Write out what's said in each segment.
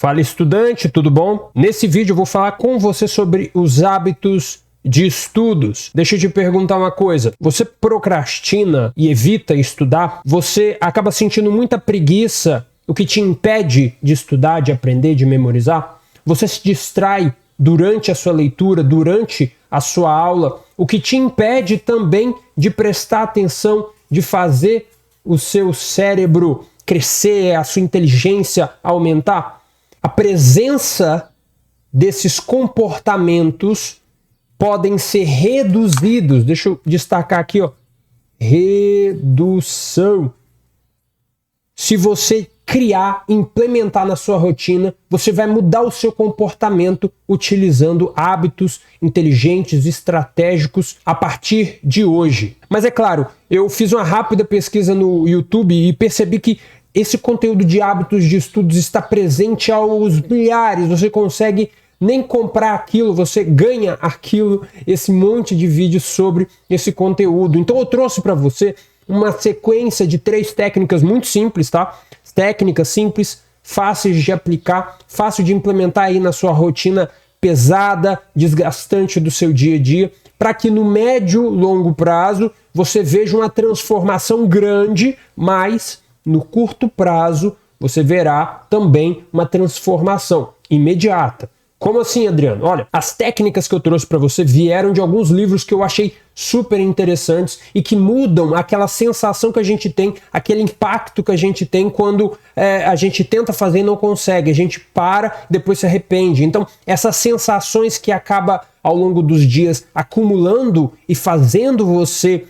Fala estudante, tudo bom? Nesse vídeo eu vou falar com você sobre os hábitos de estudos. Deixa eu te perguntar uma coisa. Você procrastina e evita estudar? Você acaba sentindo muita preguiça, o que te impede de estudar, de aprender, de memorizar? Você se distrai durante a sua leitura, durante a sua aula, o que te impede também de prestar atenção, de fazer o seu cérebro crescer, a sua inteligência aumentar? A presença desses comportamentos podem ser reduzidos. Deixa eu destacar aqui, ó. Redução. Se você criar, implementar na sua rotina, você vai mudar o seu comportamento utilizando hábitos inteligentes, estratégicos a partir de hoje. Mas é claro, eu fiz uma rápida pesquisa no YouTube e percebi que esse conteúdo de hábitos de estudos está presente aos milhares. Você consegue nem comprar aquilo, você ganha aquilo, esse monte de vídeos sobre esse conteúdo. Então eu trouxe para você uma sequência de 3 técnicas muito simples, tá? Técnicas simples, fáceis de aplicar, fácil de implementar aí na sua rotina pesada, desgastante do seu dia a dia, para que no médio, longo prazo você veja uma transformação grande, mas no curto prazo você verá também uma transformação imediata. Como assim, Adriano? Olha, as técnicas que eu trouxe para você vieram de alguns livros que eu achei super interessantes e que mudam aquela sensação que a gente tem, aquele impacto que a gente tem quando a gente tenta fazer e não consegue. A gente para, depois se arrepende. Então, essas sensações que acaba ao longo dos dias acumulando e fazendo você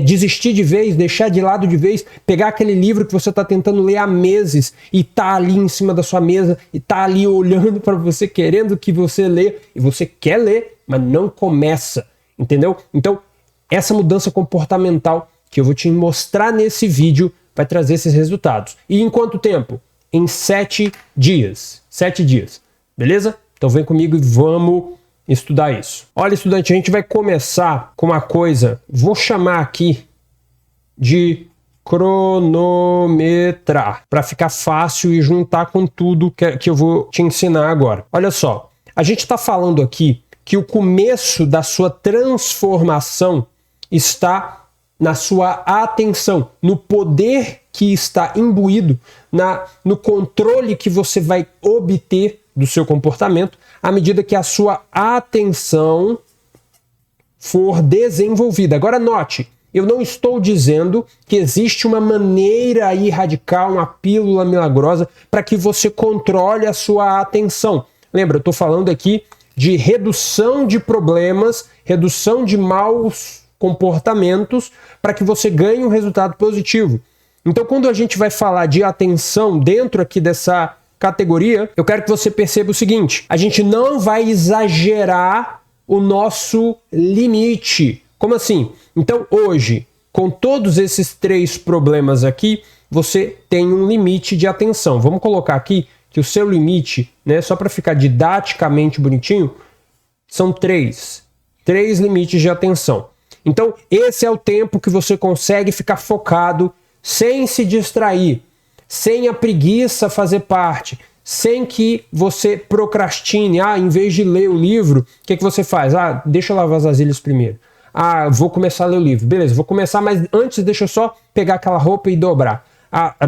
desistir de vez, deixar de lado de vez, pegar aquele livro que você está tentando ler há meses e tá ali em cima da sua mesa e tá ali olhando para você, querendo que você lê, e você quer ler, mas não começa, entendeu? Então, essa mudança comportamental que eu vou te mostrar nesse vídeo vai trazer esses resultados. E em quanto tempo? Em 7 dias. 7 dias, beleza? Então vem comigo e vamos estudar isso. Olha, estudante, a gente vai começar com uma coisa, vou chamar aqui de cronometrar, para ficar fácil e juntar com tudo que eu vou te ensinar agora. Olha só, a gente está falando aqui que o começo da sua transformação está na sua atenção, no poder que está imbuído, no controle que você vai obter do seu comportamento à medida que a sua atenção for desenvolvida. Agora note, eu não estou dizendo que existe uma maneira aí radical, uma pílula milagrosa para que você controle a sua atenção. Lembra, eu estou falando aqui de redução de problemas, redução de maus comportamentos para que você ganhe um resultado positivo. Então, quando a gente vai falar de atenção dentro aqui dessa categoria, eu quero que você perceba o seguinte: a gente não vai exagerar o nosso limite. Como assim? Então hoje, com todos esses 3 problemas aqui, você tem um limite de atenção. Vamos colocar aqui que o seu limite, né, só para ficar didaticamente bonitinho, são 3 limites de atenção. Então esse é o tempo que você consegue ficar focado sem se distrair, sem a preguiça fazer parte, sem que você procrastine. Em vez de ler o livro, o que você faz? Deixa eu lavar as vasilhas primeiro. Vou começar a ler o livro. Beleza, vou começar, mas antes deixa eu só pegar aquela roupa e dobrar.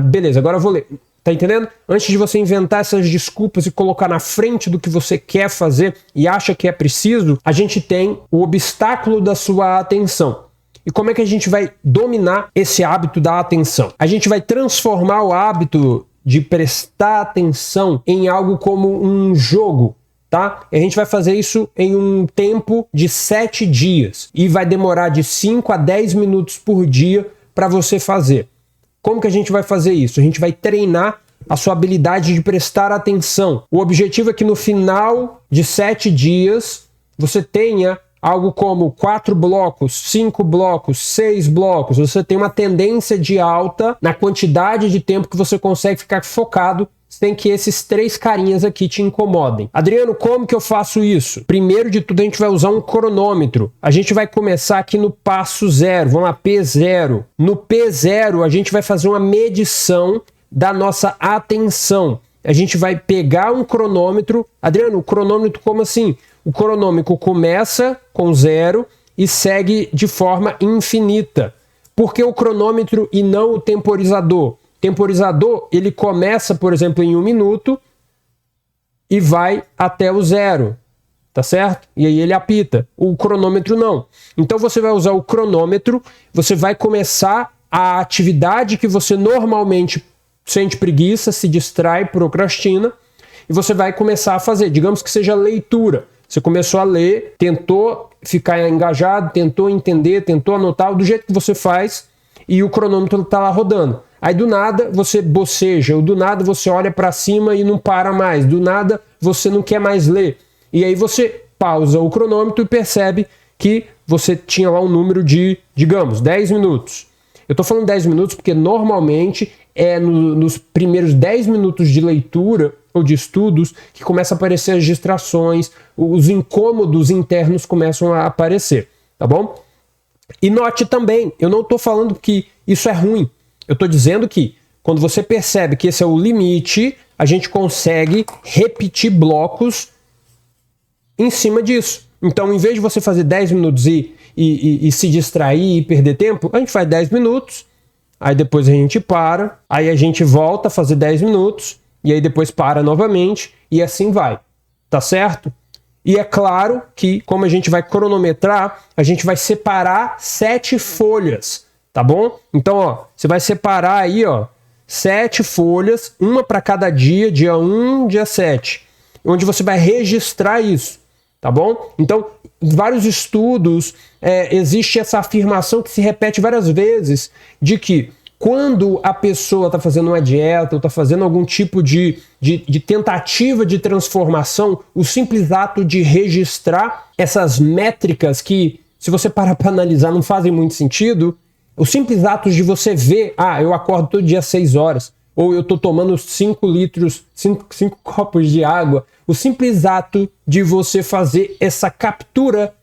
Beleza, agora eu vou ler. Tá entendendo? Antes de você inventar essas desculpas e colocar na frente do que você quer fazer e acha que é preciso, a gente tem o obstáculo da sua atenção. E como é que a gente vai dominar esse hábito da atenção? A gente vai transformar o hábito de prestar atenção em algo como um jogo, tá? E a gente vai fazer isso em um tempo de 7 dias. E vai demorar de 5 a 10 minutos por dia para você fazer. Como que a gente vai fazer isso? A gente vai treinar a sua habilidade de prestar atenção. O objetivo é que no final de 7 dias você tenha algo como 4 blocos, 5 blocos, 6 blocos. Você tem uma tendência de alta na quantidade de tempo que você consegue ficar focado sem que esses 3 carinhas aqui te incomodem. Adriano, como que eu faço isso? Primeiro de tudo, a gente vai usar um cronômetro. A gente vai começar aqui no passo 0. Vamos lá, P0. No P0, a gente vai fazer uma medição da nossa atenção. a gente vai pegar um cronômetro. Adriano, o cronômetro como assim? O cronômetro começa com 0 e segue de forma infinita. Por que o cronômetro e não o temporizador? O temporizador, ele começa, por exemplo, em 1 minuto e vai até o 0, tá certo? E aí ele apita. O cronômetro não. Então você vai usar o cronômetro, você vai começar a atividade que você normalmente sente preguiça, se distrai, procrastina, e você vai começar a fazer. Digamos que seja leitura. Você começou a ler, tentou ficar engajado, tentou entender, tentou anotar do jeito que você faz, e o cronômetro está lá rodando. Aí do nada você boceja, ou do nada você olha para cima e não para mais, do nada você não quer mais ler. E aí você pausa o cronômetro e percebe que você tinha lá um número de, digamos, 10 minutos. Eu estou falando 10 minutos porque normalmente é nos primeiros 10 minutos de leitura ou de estudos que começam a aparecer as distrações, os incômodos internos começam a aparecer, tá bom? E note também, eu não estou falando que isso é ruim, eu estou dizendo que quando você percebe que esse é o limite, a gente consegue repetir blocos em cima disso. Então, em vez de você fazer 10 minutos e se distrair e perder tempo, a gente faz 10 minutos, aí depois a gente para, aí a gente volta a fazer 10 minutos, e aí depois para novamente, e assim vai, tá certo? E é claro que, como a gente vai cronometrar, a gente vai separar 7 folhas, tá bom? Então, ó, você vai separar aí, ó, 7 folhas, uma para cada dia, dia 1, dia 7, onde você vai registrar isso, tá bom? Então, em vários estudos, existe essa afirmação que se repete várias vezes, de que quando a pessoa está fazendo uma dieta ou está fazendo algum tipo de tentativa de transformação, o simples ato de registrar essas métricas que, se você parar para analisar, não fazem muito sentido, o simples ato de você ver, eu acordo todo dia às 6 horas, ou eu estou tomando 5 copos de água, o simples ato de você fazer essa captura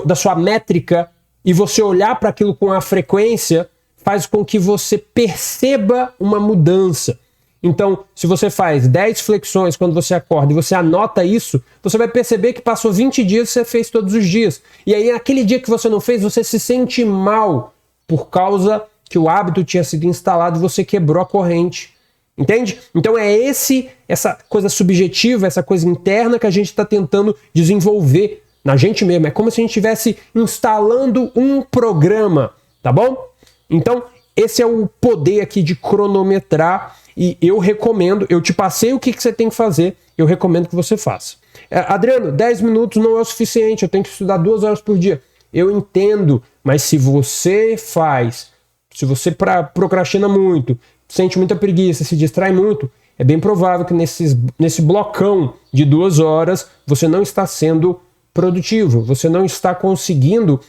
da sua métrica e você olhar para aquilo com a frequência faz com que você perceba uma mudança. Então, se você faz 10 flexões quando você acorda e você anota isso, você vai perceber que passou 20 dias e você fez todos os dias. E aí, naquele dia que você não fez, você se sente mal por causa que o hábito tinha sido instalado e você quebrou a corrente. Entende? Então é essa coisa subjetiva, essa coisa interna que a gente está tentando desenvolver na gente mesmo. É como se a gente estivesse instalando um programa, tá bom? Então, esse é o poder aqui de cronometrar e eu recomendo, eu te passei o que você tem que fazer, eu recomendo que você faça. Adriano, 10 minutos não é o suficiente, eu tenho que estudar 2 horas por dia. Eu entendo, mas se você procrastina muito, sente muita preguiça, se distrai muito, é bem provável que nesse blocão de 2 horas você não está sendo produtivo, você não está conseguindo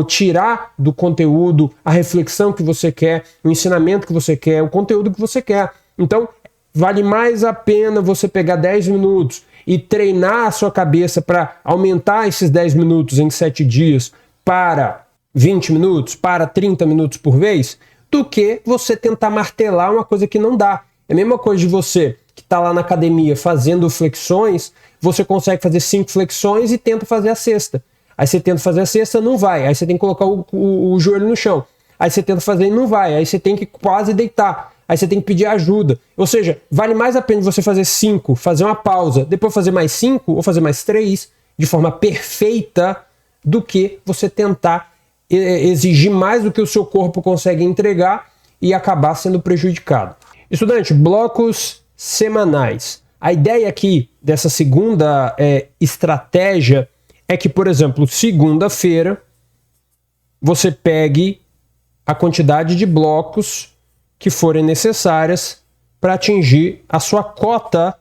tirar do conteúdo a reflexão que você quer, o ensinamento que você quer, o conteúdo que você quer. Então, vale mais a pena você pegar 10 minutos e treinar a sua cabeça para aumentar esses 10 minutos em 7 dias para 20 minutos, para 30 minutos por vez, do que você tentar martelar uma coisa que não dá. É a mesma coisa de você que está lá na academia fazendo flexões, você consegue fazer 5 flexões e tenta fazer a sexta. Aí você tenta fazer a sexta, não vai. Aí você tem que colocar o joelho no chão. Aí você tenta fazer e não vai. Aí você tem que quase deitar. Aí você tem que pedir ajuda. Ou seja, vale mais a pena você fazer 5, fazer uma pausa, depois fazer mais 5 ou fazer mais 3 de forma perfeita do que você tentar exigir mais do que o seu corpo consegue entregar e acabar sendo prejudicado. Estudante, blocos semanais. A ideia aqui dessa segunda estratégia é que, por exemplo, segunda-feira você pegue a quantidade de blocos que forem necessárias para atingir a sua cota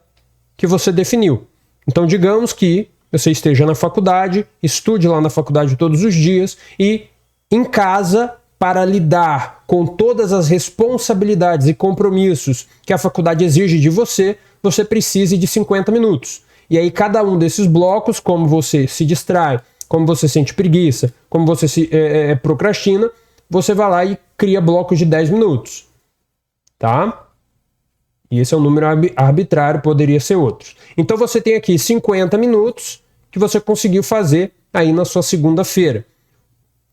que você definiu. Então, digamos que você esteja na faculdade, estude lá na faculdade todos os dias e em casa, para lidar com todas as responsabilidades e compromissos que a faculdade exige de você, você precise de 50 minutos. E aí cada um desses blocos, como você se distrai, como você sente preguiça, como você se procrastina, você vai lá e cria blocos de 10 minutos. Tá? E esse é um número arbitrário, poderia ser outros. Então você tem aqui 50 minutos que você conseguiu fazer aí na sua segunda-feira.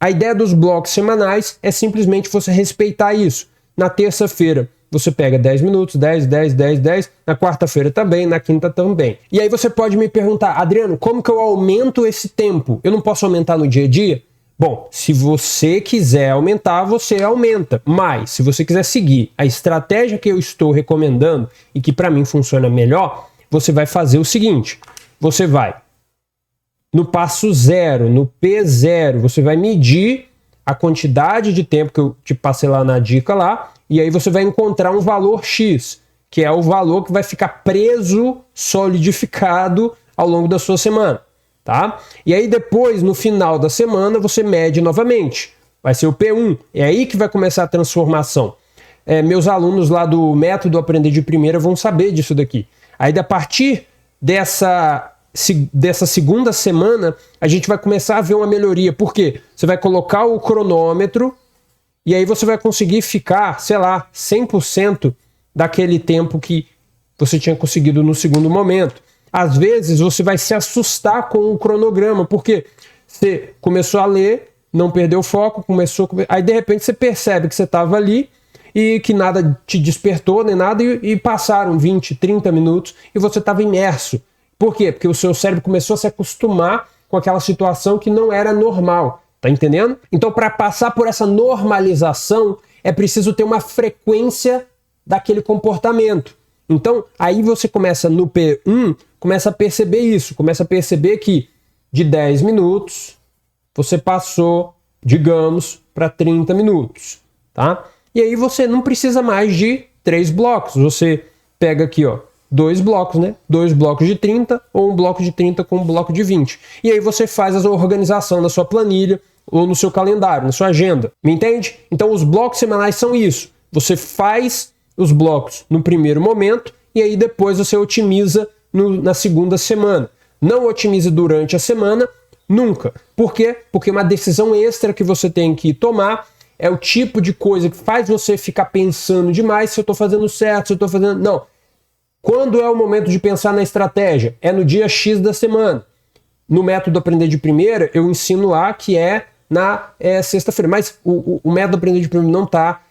A ideia dos blocos semanais é simplesmente você respeitar isso. Na terça-feira você pega 10 minutos, 10, 10, 10, 10. Na quarta-feira também, na quinta também. E aí você pode me perguntar, Adriano, como que eu aumento esse tempo? Eu não posso aumentar no dia a dia? Bom, se você quiser aumentar, você aumenta. Mas, se você quiser seguir a estratégia que eu estou recomendando e que para mim funciona melhor, você vai fazer o seguinte. Você vai no passo 0, no P0, você vai medir a quantidade de tempo que eu te passei lá na dica lá, e aí você vai encontrar um valor X, que é o valor que vai ficar preso, solidificado ao longo da sua semana. Tá? E aí depois, no final da semana, você mede novamente. Vai ser o P1. É aí que vai começar a transformação. Meus alunos lá do Método Aprender de Primeira vão saber disso daqui. Aí, a partir dessa segunda semana, a gente vai começar a ver uma melhoria. Por quê? Você vai colocar o cronômetro e aí você vai conseguir ficar, sei lá, 100% daquele tempo que você tinha conseguido no segundo momento. Às vezes você vai se assustar com o cronograma, porque você começou a ler, não perdeu o foco, aí de repente você percebe que você estava ali e que nada te despertou nem nada e passaram 20, 30 minutos e você estava imerso. Por quê? Porque o seu cérebro começou a se acostumar com aquela situação que não era normal, tá entendendo? Então, para passar por essa normalização, é preciso ter uma frequência daquele comportamento. Então, aí você começa no P1, começa a perceber isso, começa a perceber que de 10 minutos você passou, digamos, para 30 minutos, tá? E aí você não precisa mais de 3 blocos, você pega aqui, ó, 2 blocos, né? 2 blocos de 30 ou um bloco de 30 com um bloco de 20. E aí você faz a organização na sua planilha ou no seu calendário, na sua agenda, me entende? Então os blocos semanais são isso, você faz os blocos no primeiro momento e aí depois você otimiza na segunda semana. Não otimize durante a semana, nunca. Por quê? Porque uma decisão extra que você tem que tomar é o tipo de coisa que faz você ficar pensando demais se eu estou fazendo certo, se eu estou fazendo... Não. Quando é o momento de pensar na estratégia? É no dia X da semana. No Método Aprender de Primeira, eu ensino lá que é na sexta-feira. Mas o Método Aprender de Primeira não está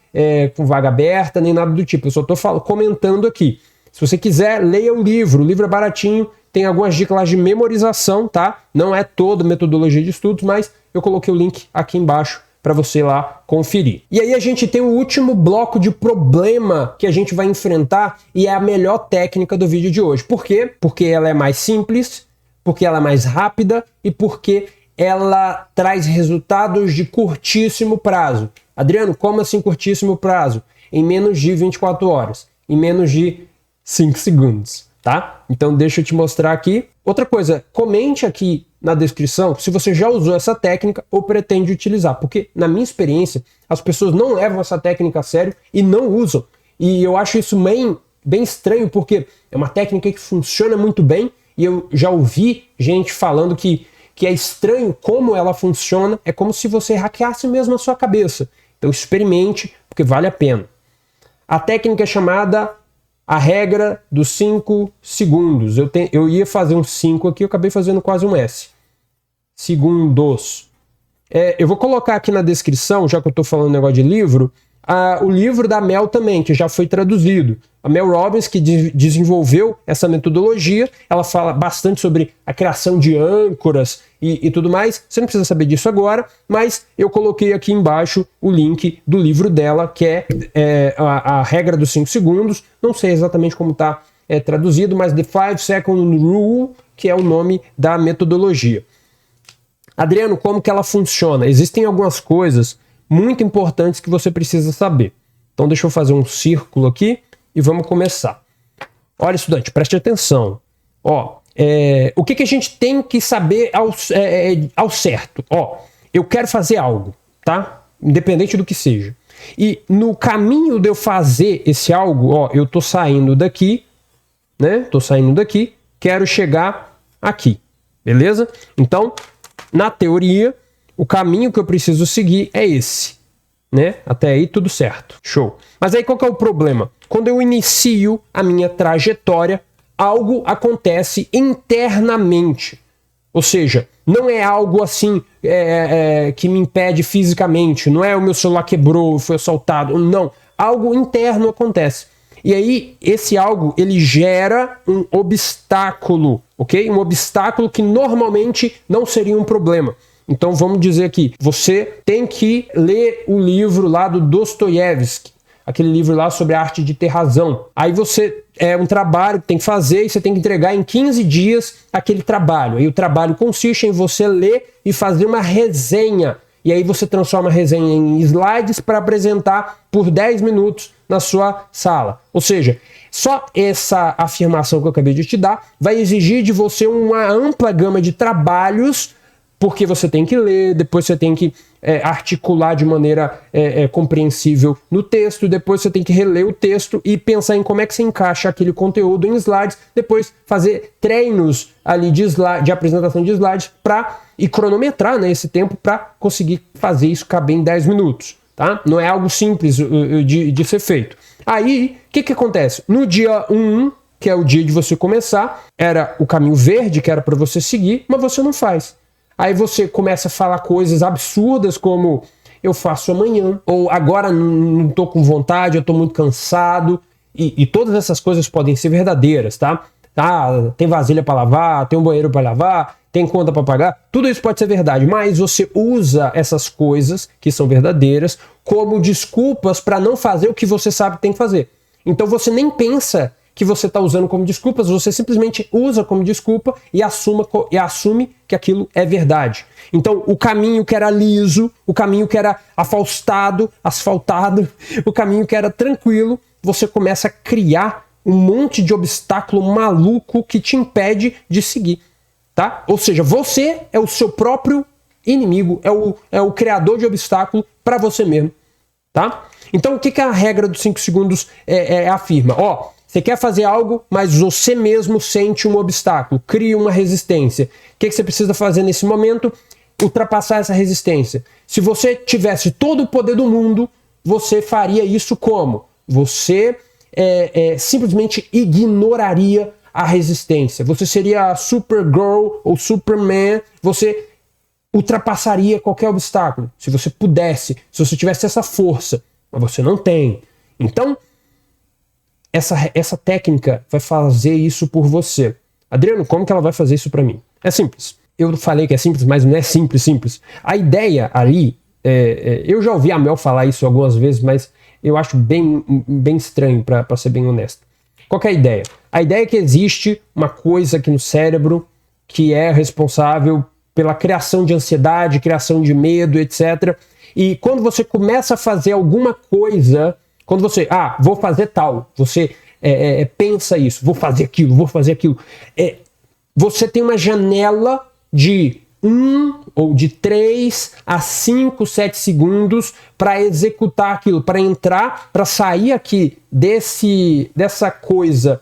com vaga aberta, nem nada do tipo. Eu só estou comentando aqui. Se você quiser, leia o livro é baratinho, tem algumas dicas lá de memorização, tá? Não é toda metodologia de estudos, mas eu coloquei o link aqui embaixo para você lá conferir. E aí a gente tem o último bloco de problema que a gente vai enfrentar e é a melhor técnica do vídeo de hoje. Por quê? Porque ela é mais simples, porque ela é mais rápida e porque ela traz resultados de curtíssimo prazo. Adriano, como assim curtíssimo prazo? Em menos de 24 horas, em menos de 5 segundos, tá? Então deixa eu te mostrar aqui. Outra coisa, comente aqui na descrição se você já usou essa técnica ou pretende utilizar, porque na minha experiência as pessoas não levam essa técnica a sério e não usam. E eu acho isso bem estranho, porque é uma técnica que funciona muito bem e eu já ouvi gente falando que é estranho como ela funciona, é como se você hackeasse mesmo a sua cabeça. Então experimente, porque vale a pena. A técnica é chamada a regra dos 5 segundos. Eu ia fazer um 5 aqui, eu acabei fazendo quase um S. Segundos. Eu vou colocar aqui na descrição, já que eu estou falando negócio de livro, o livro da Mel também, que já foi traduzido. A Mel Robbins, que desenvolveu essa metodologia, ela fala bastante sobre a criação de âncoras e tudo mais. Você não precisa saber disso agora, mas eu coloquei aqui embaixo o link do livro dela, que é a regra dos 5 segundos. Não sei exatamente como está traduzido, mas The 5 Second Rule, que é o nome da metodologia. Adriano, como que ela funciona? Existem algumas coisas muito importantes que você precisa saber. Então deixa eu fazer um círculo aqui e vamos começar. Olha, estudante, preste atenção. O que a gente tem que saber ao certo? Eu quero fazer algo, tá? Independente do que seja. E no caminho de eu fazer esse algo, eu tô saindo daqui, né? Tô saindo daqui, quero chegar aqui, beleza? Então, na teoria, o caminho que eu preciso seguir é esse, né? Até aí tudo certo. Show. Mas aí qual que é o problema? quando eu inicio a minha trajetória, algo acontece internamente. Ou seja, não é algo assim que me impede fisicamente, não é o meu celular quebrou, foi assaltado, não. Algo interno acontece. E aí, esse algo, ele gera um obstáculo, ok? Um obstáculo que normalmente não seria um problema. Então, vamos dizer aqui, você tem que ler o livro lá do Dostoiévski, aquele livro lá sobre a arte de ter razão. Aí você um trabalho que tem que fazer e você tem que entregar em 15 dias aquele trabalho. Aí o trabalho consiste em você ler e fazer uma resenha. E aí você transforma a resenha em slides para apresentar por 10 minutos na sua sala. Ou seja, só essa afirmação que eu acabei de te dar vai exigir de você uma ampla gama de trabalhos, porque você tem que ler, depois você tem que articular de maneira compreensível no texto, depois você tem que reler o texto e pensar em como é que você encaixa aquele conteúdo em slides, depois fazer treinos ali de apresentação de slides e cronometrar, né, esse tempo para conseguir fazer isso caber em 10 minutos. Tá? Não é algo simples de ser feito. Aí, o que acontece? No dia 1, que é o dia de você começar, era o caminho verde que era para você seguir, mas você não faz. Aí você começa a falar coisas absurdas como eu faço amanhã, ou agora não estou com vontade, eu estou muito cansado, e todas essas coisas podem ser verdadeiras, tá? Tem vasilha para lavar, tem um banheiro para lavar, tem conta para pagar, tudo isso pode ser verdade, mas você usa essas coisas que são verdadeiras como desculpas para não fazer o que você sabe que tem que fazer. Então você nem pensa que você está usando como desculpas, você simplesmente usa como desculpa e assume que aquilo é verdade. Então, o caminho que era liso, o caminho que era asfaltado, o caminho que era tranquilo, você começa a criar um monte de obstáculo maluco que te impede de seguir, tá? Ou seja, você é o seu próprio inimigo, é o criador de obstáculo para você mesmo, tá? Então, o que a regra dos 5 segundos afirma? Você quer fazer algo, mas você mesmo sente um obstáculo, cria uma resistência. O que você precisa fazer nesse momento? Ultrapassar essa resistência. Se você tivesse todo o poder do mundo, você faria isso como? Você simplesmente ignoraria a resistência. Você seria Supergirl ou Superman, você ultrapassaria qualquer obstáculo. Se você pudesse, se você tivesse essa força, mas você não tem. Então, essa técnica vai fazer isso por você. Adriano, como que ela vai fazer isso para mim? É simples. Eu falei que é simples, mas não é simples. A ideia ali, eu já ouvi a Mel falar isso algumas vezes, mas eu acho bem estranho, para ser bem honesto. Qual que é a ideia? A ideia é que existe uma coisa aqui no cérebro que é responsável pela criação de ansiedade, criação de medo, etc. E quando você começa a fazer alguma coisa, quando você, vou fazer tal, você pensa isso, vou fazer aquilo, você tem uma janela de 1 ou de 3 a 5, 7 segundos para executar aquilo, para entrar, para sair aqui dessa coisa,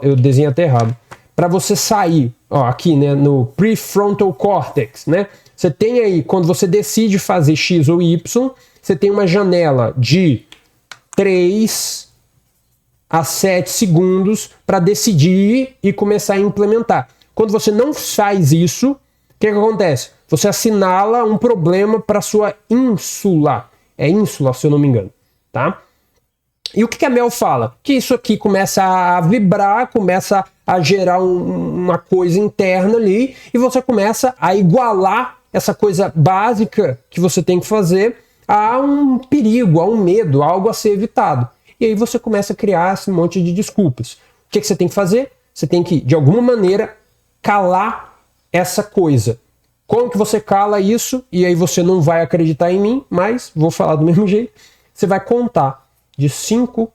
eu desenho até errado, para você sair, aqui, né, no prefrontal cortex, né? Você tem aí, quando você decide fazer X ou Y, você tem uma janela de 3 a 7 segundos para decidir e começar a implementar. Quando você não faz isso, o que acontece? Você assinala um problema para sua ínsula. É ínsula, se eu não me engano, tá? E o que a Mel fala? Que isso aqui começa a vibrar, começa a gerar uma coisa interna ali, e você começa a igualar essa coisa básica que você tem que fazer a um perigo, a um medo, a algo a ser evitado. E aí você começa a criar esse monte de desculpas. O que você tem que fazer? Você tem que, de alguma maneira, calar essa coisa. Como que você cala isso? E aí você não vai acreditar em mim, mas vou falar do mesmo jeito. Você vai contar de 5,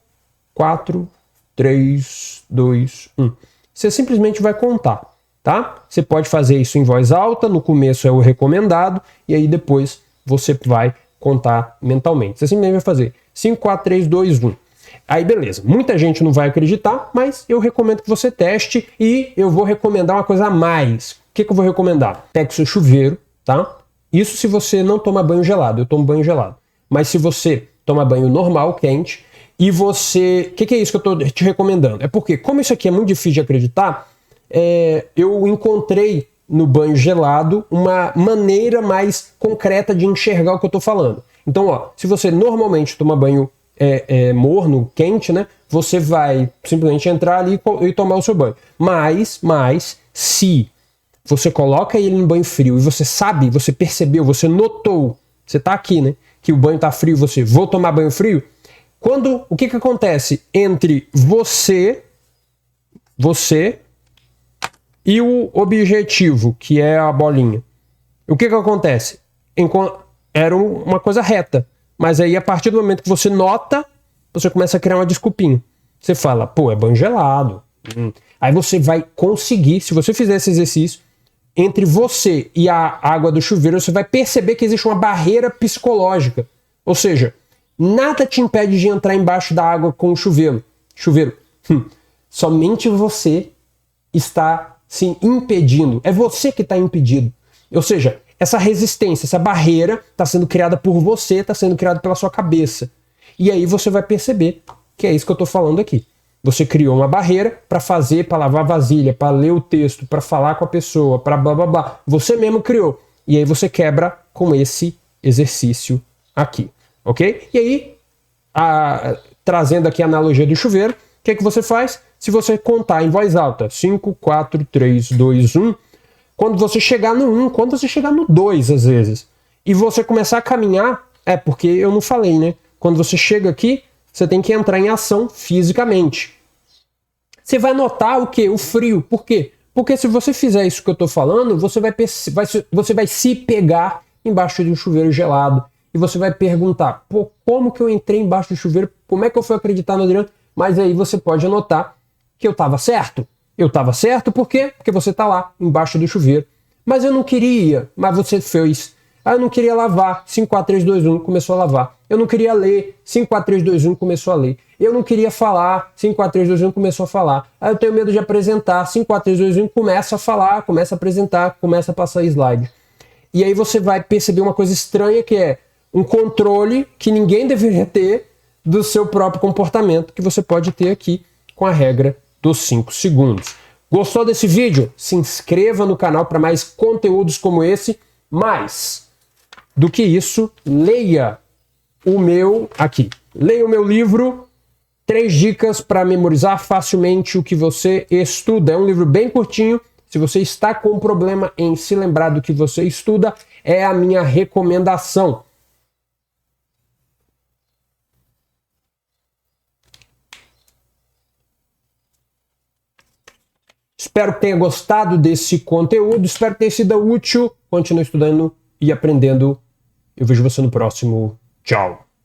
4, 3, 2, 1. Você simplesmente vai contar, tá? Você pode fazer isso em voz alta, no começo é o recomendado, e aí depois você vai contar mentalmente. Você simplesmente vai fazer 5, 4, 3, 2, 1. Aí beleza, muita gente não vai acreditar, mas eu recomendo que você teste e eu vou recomendar uma coisa a mais. O que eu vou recomendar? Pegue seu chuveiro, tá? Isso se você não toma banho gelado, eu tomo banho gelado. Mas se você toma banho normal, quente, e você... O que é isso que eu estou te recomendando? É porque, como isso aqui é muito difícil de acreditar, eu encontrei no banho gelado uma maneira mais concreta de enxergar o que eu estou falando. Então, ó, se você normalmente toma banho morno, quente, né? Você vai simplesmente entrar ali e tomar o seu banho. Mas se você coloca ele em banho frio e você sabe, você percebeu, você notou, você tá aqui, né? Que o banho tá frio, você vou tomar banho frio. O que acontece entre você e o objetivo, que é a bolinha? O que acontece? Era uma coisa reta. Mas aí, a partir do momento que você nota, você começa a criar uma desculpinha. Você fala, pô, é banho gelado. Aí você vai conseguir, se você fizer esse exercício, entre você e a água do chuveiro, você vai perceber que existe uma barreira psicológica. Ou seja, nada te impede de entrar embaixo da água com o chuveiro. Somente você está se impedindo. É você que está impedido. Ou seja, essa resistência, essa barreira está sendo criada por você, está sendo criada pela sua cabeça. E aí você vai perceber que é isso que eu estou falando aqui. Você criou uma barreira para fazer, para lavar vasilha, para ler o texto, para falar com a pessoa, para blá blá blá. Você mesmo criou. E aí você quebra com esse exercício aqui. Ok? E aí, trazendo aqui a analogia do chuveiro, o que você faz? Se você contar em voz alta, 5, 4, 3, 2, 1... Quando você chegar no 1, quando você chegar no 2, às vezes, e você começar a caminhar, porque eu não falei, né? Quando você chega aqui, você tem que entrar em ação fisicamente. Você vai notar o quê? O frio. Por quê? Porque se você fizer isso que eu tô falando, você vai se pegar embaixo de um chuveiro gelado. E você vai perguntar, pô, como que eu entrei embaixo do chuveiro? Como é que eu fui acreditar no Adriano? Mas aí você pode anotar que eu tava certo. Eu estava certo, por quê? Porque você está lá, embaixo do chuveiro. Mas eu não queria, mas você fez. Eu não queria lavar, 5, 4, 3, 2, 1, começou a lavar. Eu não queria ler, 5, 4, 3, 2, 1, começou a ler. Eu não queria falar, 5, 4, 3, 2, 1, começou a falar. Eu tenho medo de apresentar, 5, 4, 3, 2, 1, começa a falar, começa a apresentar, começa a passar slide. E aí você vai perceber uma coisa estranha, que é um controle que ninguém deveria ter do seu próprio comportamento, que você pode ter aqui com a regra dos 5 segundos. Gostou desse vídeo? Se inscreva no canal para mais conteúdos como esse. Mais do que isso, leia o meu livro 3 dicas para memorizar facilmente o que você estuda. É um livro bem curtinho. Se você está com problema em se lembrar do que você estuda, é a minha recomendação. Espero que tenha gostado desse conteúdo, espero que tenha sido útil. Continue estudando e aprendendo. Eu vejo você no próximo. Tchau!